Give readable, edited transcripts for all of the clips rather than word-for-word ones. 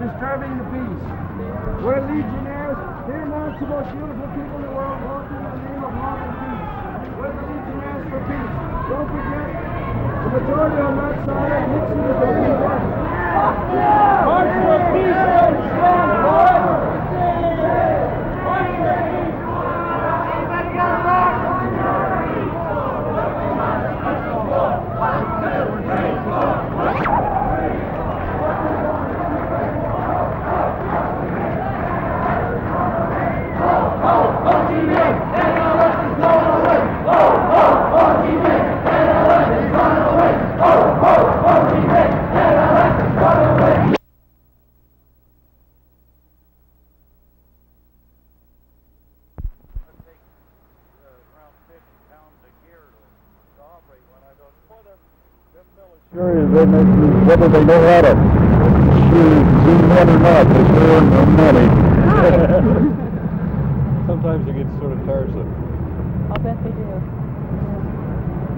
disturbing the peace. We're Legionnaires. Here amongst the most beautiful people in the world, walking in the name of love and peace. We're the Legionnaires for peace. Don't forget, the majority on that side, Nixon is open front. March for peace and strong, boys! March for peace! Everybody got a rock! 1, 2, 3, 4. Sure is they make you, whether they know how to zoom in or not, they sure earn their money. Sometimes it gets sort of tiresome. I'll bet they do.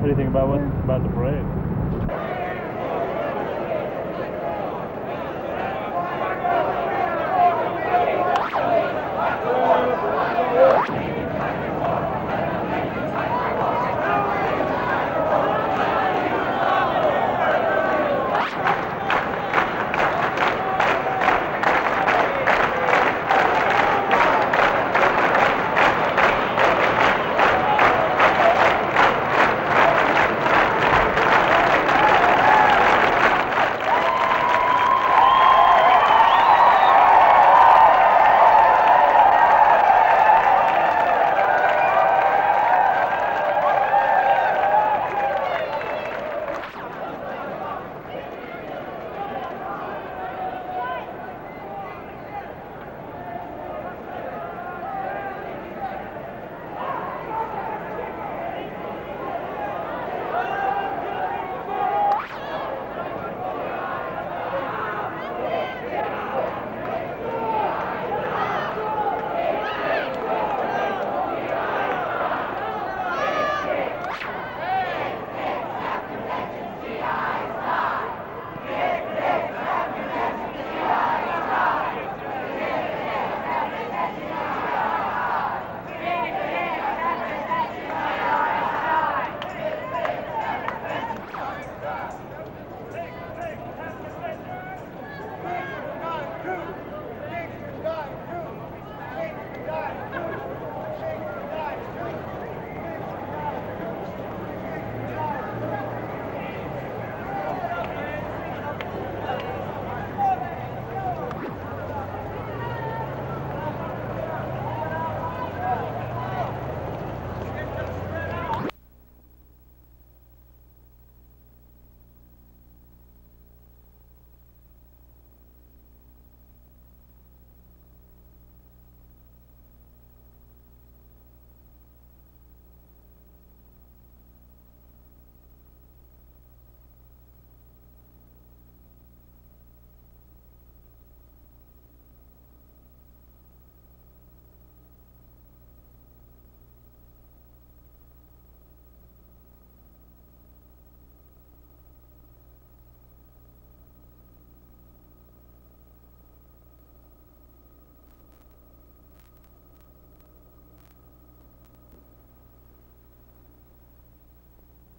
What do you think about the parade?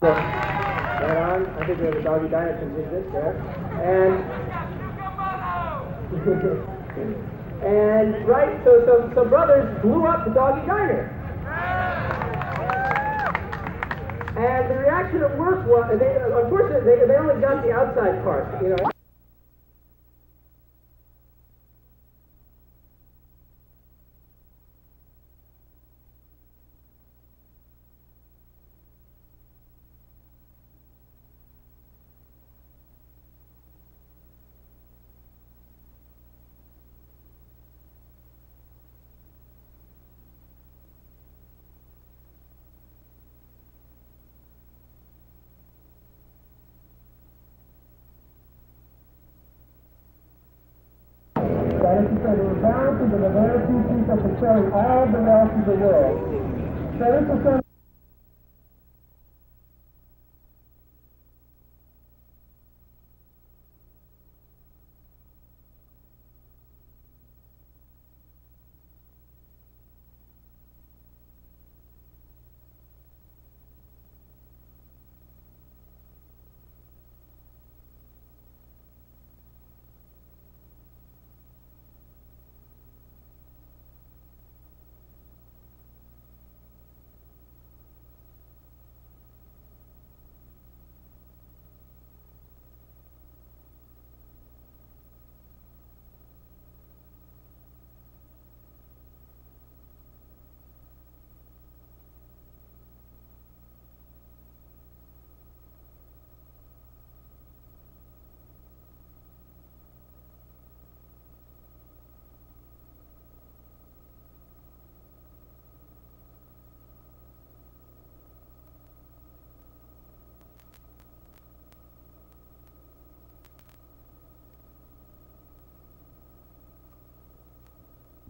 Right on. I think we have a doggy diner contingent there. And right, so brothers blew up the doggy diner. And the reaction at work was, unfortunately, they only got the outside part, you know. That is to say, they were bound to the Nevada teachings of concerning all the wealth of the world. 7%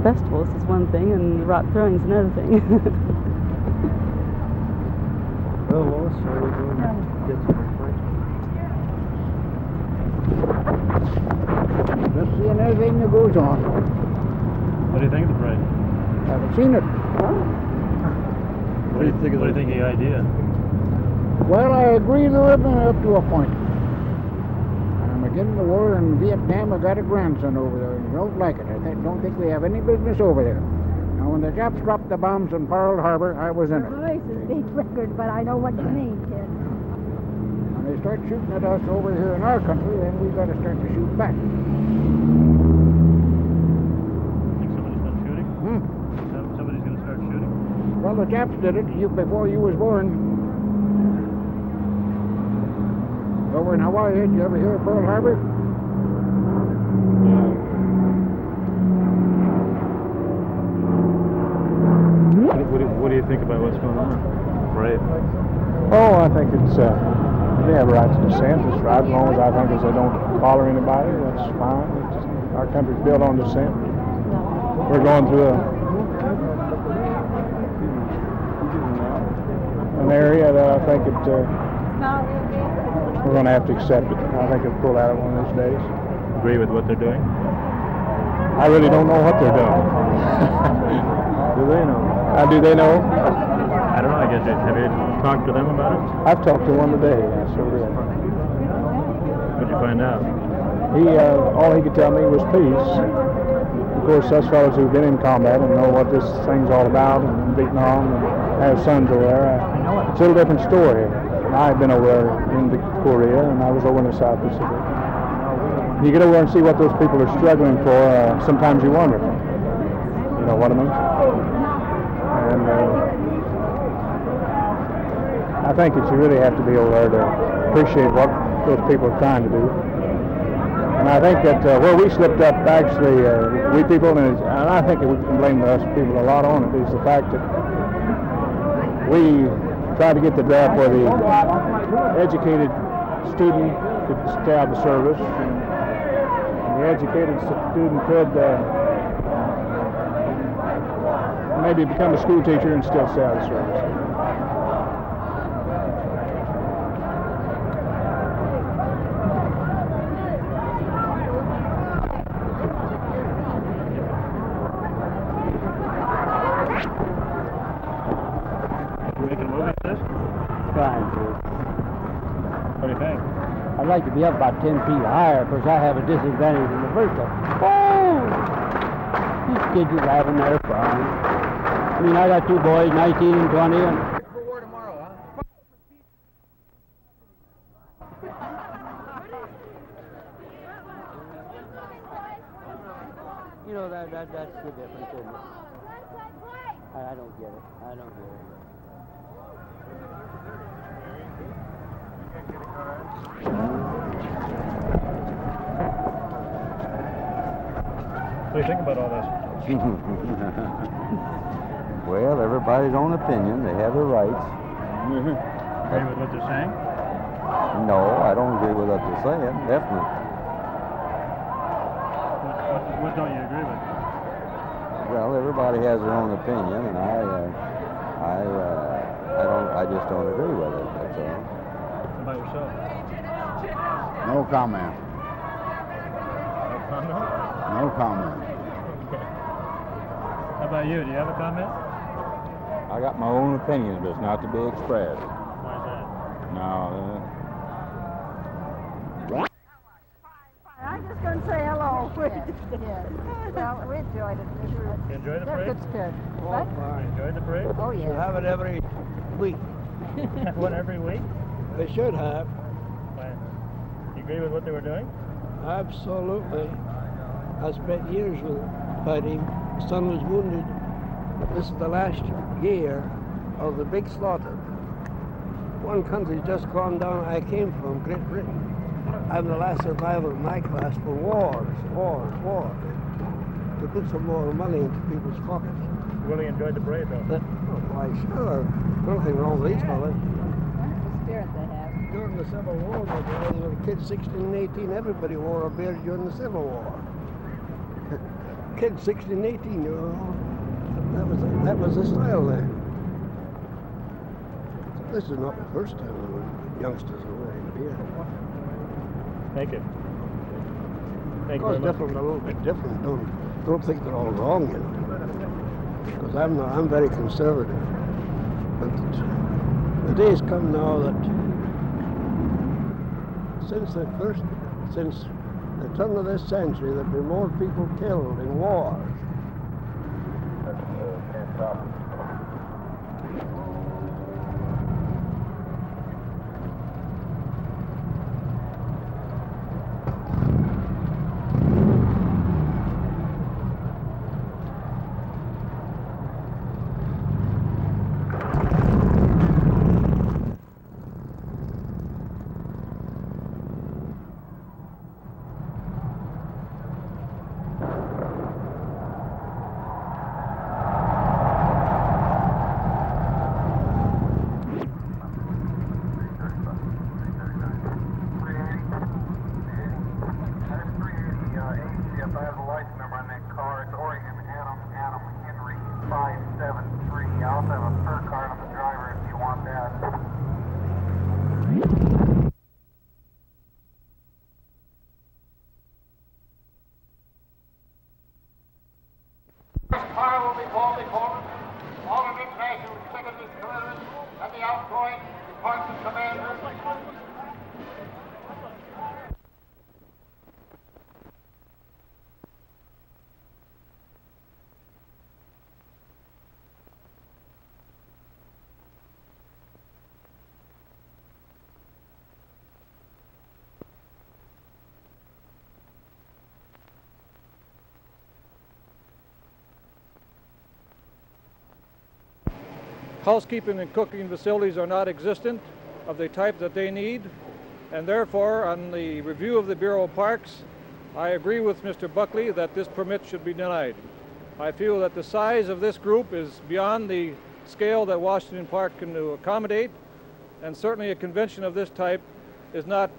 festivals is one thing, and the rock throwing is another thing. Well, Lois, are we going to get some information? Just seeing everything that goes on. What do you think of the parade? Haven't seen it. What do you think of the idea? Well, I agree with it up to a point. I'm against the war in Vietnam. I got a grandson over there and don't like it. I don't think we have any business over there. Now, when the Japs dropped the bombs in Pearl Harbor, I was in Your it. voice is being triggered, but I know what you mean, kid. When they start shooting at us over here in our country, then we've got to start to shoot back. Think somebody's been shooting? Somebody's going to start shooting? Well, the Japs did it before you was born. Over in Hawaii, did you ever hear of Pearl Harbor? What do you think about what's going on? Right. Oh, I think it's, they have a right to dissent. It's right as long as I think as they don't bother anybody, that's fine. Our country's built on dissent. We're going through an area that I think we're going to have to accept it. I think it'll pull out of one of these days. Agree with what they're doing? I really don't know what they're doing. Do they know? Do they know? I don't know. I guess have you talked to them about it? I've talked to one today. I sure did. What'd you find out? All he could tell me was peace. Of course, us fellows who've been in combat and know what this thing's all about and Vietnam and have sons over there, it's a little different story. I've been over there in Korea and I was over in the South Pacific. You get over there and see what those people are struggling for, sometimes you wonder. You know what I mean? And I think that you really have to be over there to appreciate what those people are trying to do. And I think that where we slipped up, actually, we people, and I think that we can blame us people a lot on it, is the fact that we tried to get the draft where the educated student could stay out of the service, and the educated student could maybe become a school teacher and still stay out of the service. You making a movie of this? Trying to. I'd like to be up about 10 feet higher because I have a disadvantage in the vertical. Oh! These kids are having their fun. I mean, I got two boys, 19 and 20, and For war tomorrow, huh? you know, that's the difference, isn't it? I don't get it. I don't get it. What do you think about all this? Well, everybody's own opinion. They have their rights. Agree with what they're saying? No, I don't agree with what they're saying. Definitely. What don't you agree with? Well, everybody has their own opinion, and I just don't agree with it. That's all. How about yourself? No comment. No comment? No comment. How about you? Do you have a comment? I got my own opinion, but it's not to be expressed. Why is that? No, I'm just going to say hello. Well, we enjoyed it. You enjoy the parade? It's good. What? You enjoy the parade? Oh, yeah. Have it every week. One every week? They should have. Why? You agree with what they were doing? Absolutely. I spent years with fighting. Son was wounded. This is the last year of the big slaughter. One country's just gone down. I came from Great Britain. I'm the last survivor in my class for wars. To put some more money into people's pockets. You really enjoyed the parade, though? Why, sure. Nothing wrong with these fellas. Wonderful spirit they have. During the Civil War, when they were kids 16 and 18, everybody wore a beard during the Civil War. Kids 16 and 18, you know, that was the style then. This is not the first time the youngsters are wearing a beard. Thank you. Thank you Well, it's very much. different, a little bit different. Don't think they're all wrong yet. Because I'm very conservative. But the days come now that since the turn of this century, there have been more people killed in wars. Housekeeping and cooking facilities are not existent of the type that they need, and therefore, on the review of the Bureau of Parks, I agree with Mr. Buckley that this permit should be denied. I feel that the size of this group is beyond the scale that Washington Park can accommodate, and certainly a convention of this type is not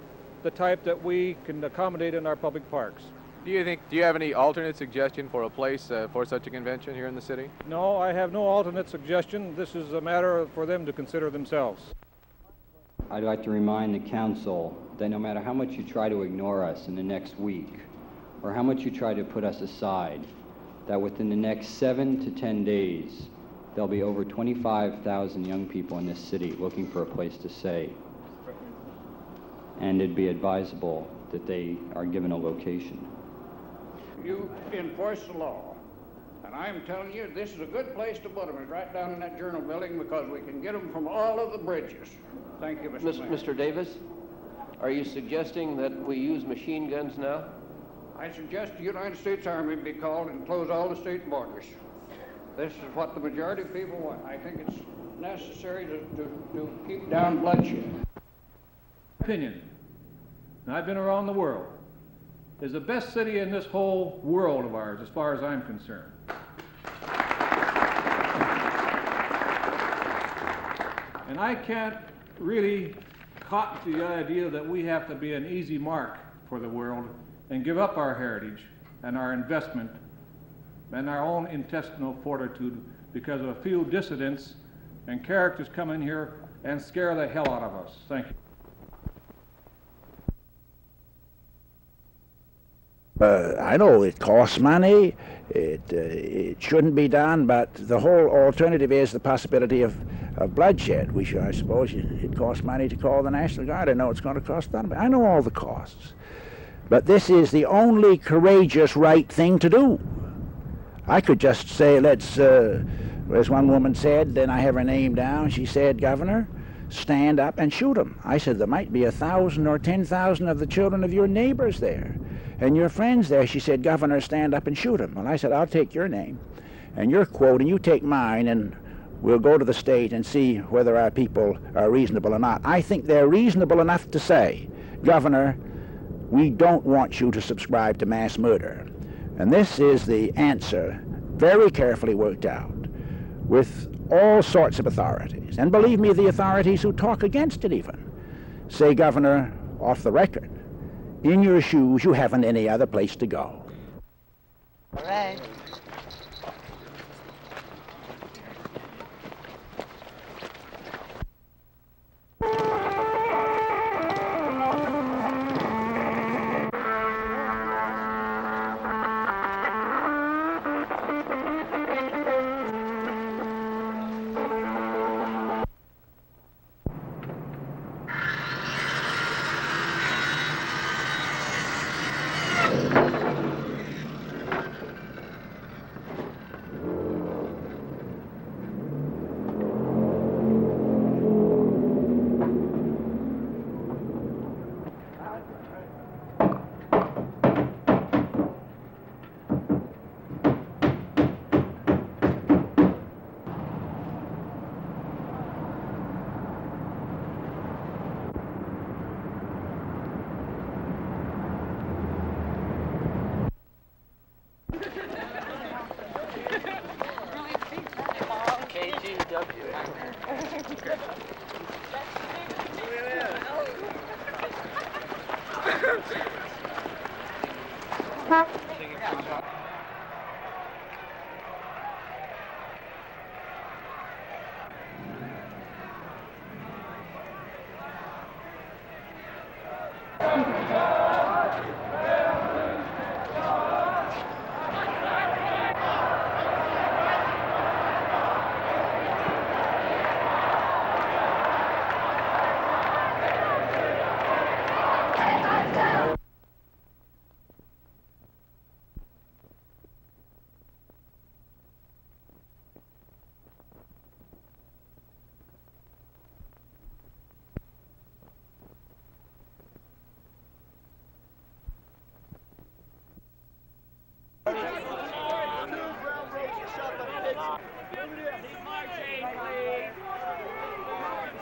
the type that we can accommodate in our public parks. Do you have any alternate suggestion for a place for such a convention here in the city? No, I have no alternate suggestion. This is a matter for them to consider themselves. I'd like to remind the council that no matter how much you try to ignore us in the next week, or how much you try to put us aside, that within the next 7 to 10 days, there'll be over 25,000 young people in this city looking for a place to stay. and it'd be advisable that they are given a location. You enforce the law, and I'm telling you, this is a good place to put them, is right down in that Journal building, because we can get them from all of the bridges. Thank you, Mr. Mayor. Mr. Davis, are you suggesting that we use machine guns now? I suggest the United States Army be called and close all the state borders. This is what the majority of people want. I think it's necessary to keep down bloodshed. Opinion, and I've been around the world, is the best city in this whole world of ours, as far as I'm concerned. And I can't really cotton to the idea that we have to be an easy mark for the world and give up our heritage and our investment and our own intestinal fortitude because of a few dissidents and characters come in here and scare the hell out of us. Thank you. I know it costs money, it shouldn't be done, but the whole alternative is the possibility of bloodshed. I suppose it costs money to call the National Guard. I know it's going to cost them. I know all the costs. But this is the only courageous right thing to do. I could just say, let's, as one woman said, then I have her name down, she said, Governor, stand up and shoot them. I said, there might be 1,000 or 10,000 of the children of your neighbors there and your friends there. She said, Governor, stand up and shoot them. Well, I said, I'll take your name and your quote, and you take mine, and we'll go to the state and see whether our people are reasonable or not. I think they're reasonable enough to say, Governor, we don't want you to subscribe to mass murder. And this is the answer, very carefully worked out, with all sorts of authorities. And believe me, the authorities who talk against it even say, Governor, off the record, in your shoes, you haven't any other place to go. All right.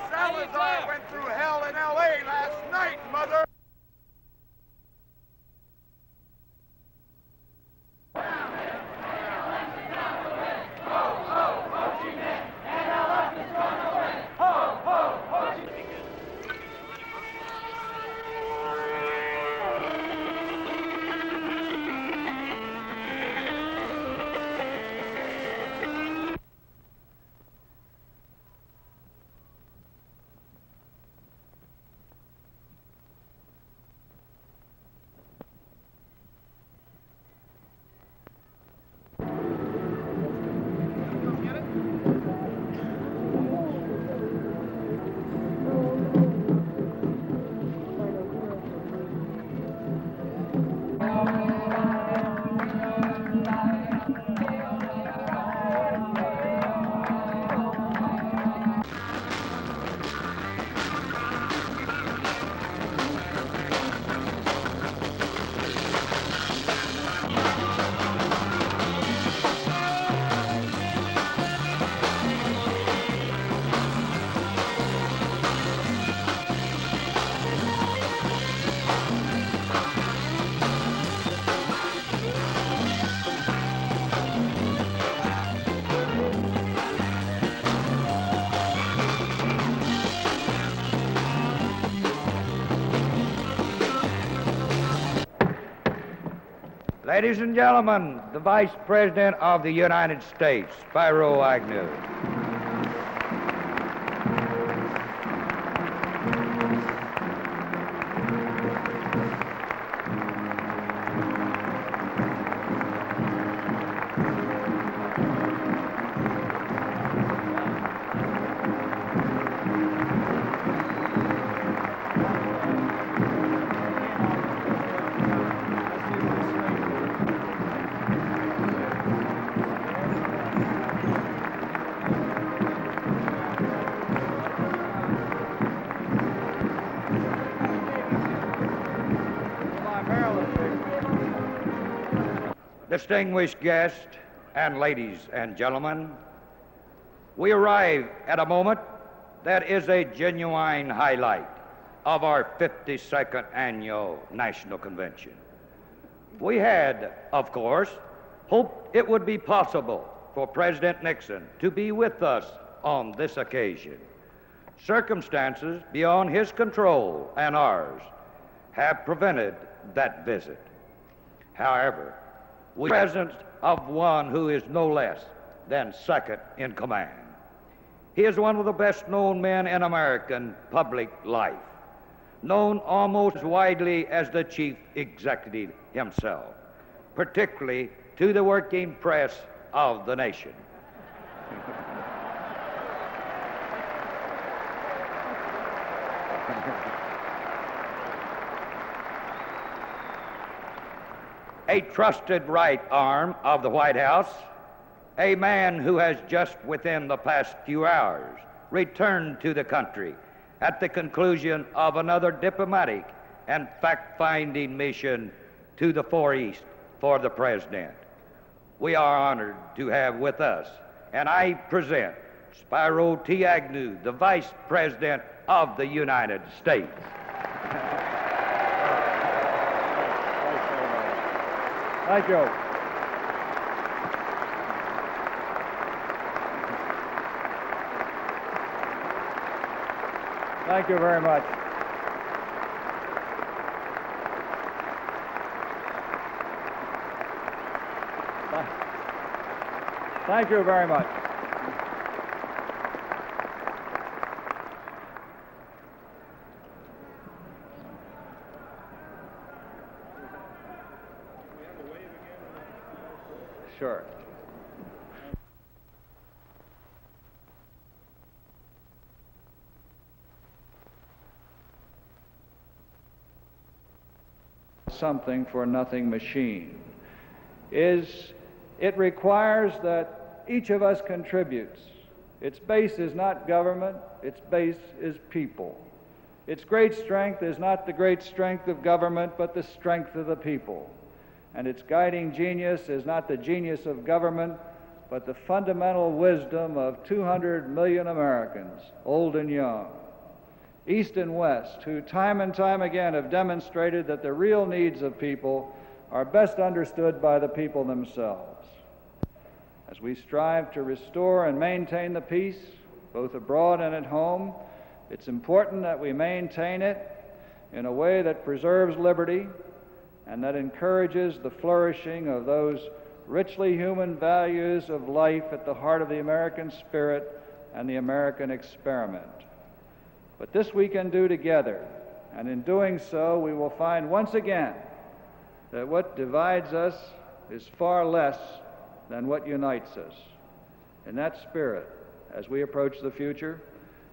Salazar went through hell in L.A. last night, Mother! Ladies and gentlemen, the Vice President of the United States, Spiro Agnew. Distinguished guests and ladies and gentlemen, we arrive at a moment that is a genuine highlight of our 52nd annual National Convention. We had, of course, hoped it would be possible for President Nixon to be with us on this occasion. Circumstances beyond his control and ours have prevented that visit. However, we are in the presence of one who is no less than second in command. He is one of the best-known men in American public life, known almost as widely as the chief executive himself, particularly to the working press of the nation. A trusted right arm of the White House, a man who has just within the past few hours returned to the country at the conclusion of another diplomatic and fact-finding mission to the Far East for the President. We are honored to have with us, and I present Spiro T. Agnew, the Vice President of the United States. Thank you. Thank you very much. Thank you very much. Sure. Something for nothing machine it requires that each of us contributes. Its base is not government, its base is people. Its great strength is not the great strength of government, but the strength of the people. And its guiding genius is not the genius of government, but the fundamental wisdom of 200 million Americans, old and young, East and West, who time and time again have demonstrated that the real needs of people are best understood by the people themselves. As we strive to restore and maintain the peace, both abroad and at home, it's important that we maintain it in a way that preserves liberty and that encourages the flourishing of those richly human values of life at the heart of the American spirit and the American experiment. But this we can do together, and in doing so, we will find once again that what divides us is far less than what unites us. In that spirit, as we approach the future,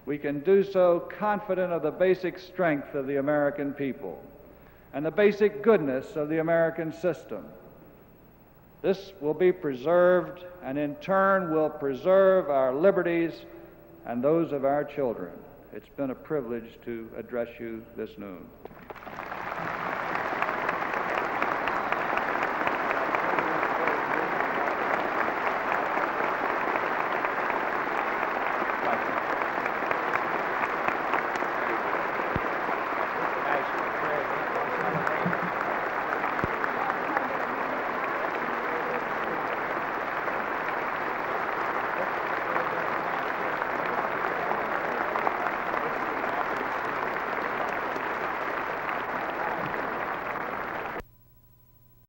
we can do so confident of the basic strength of the American people and the basic goodness of the American system. This will be preserved, and in turn will preserve our liberties and those of our children. It's been a privilege to address you this noon.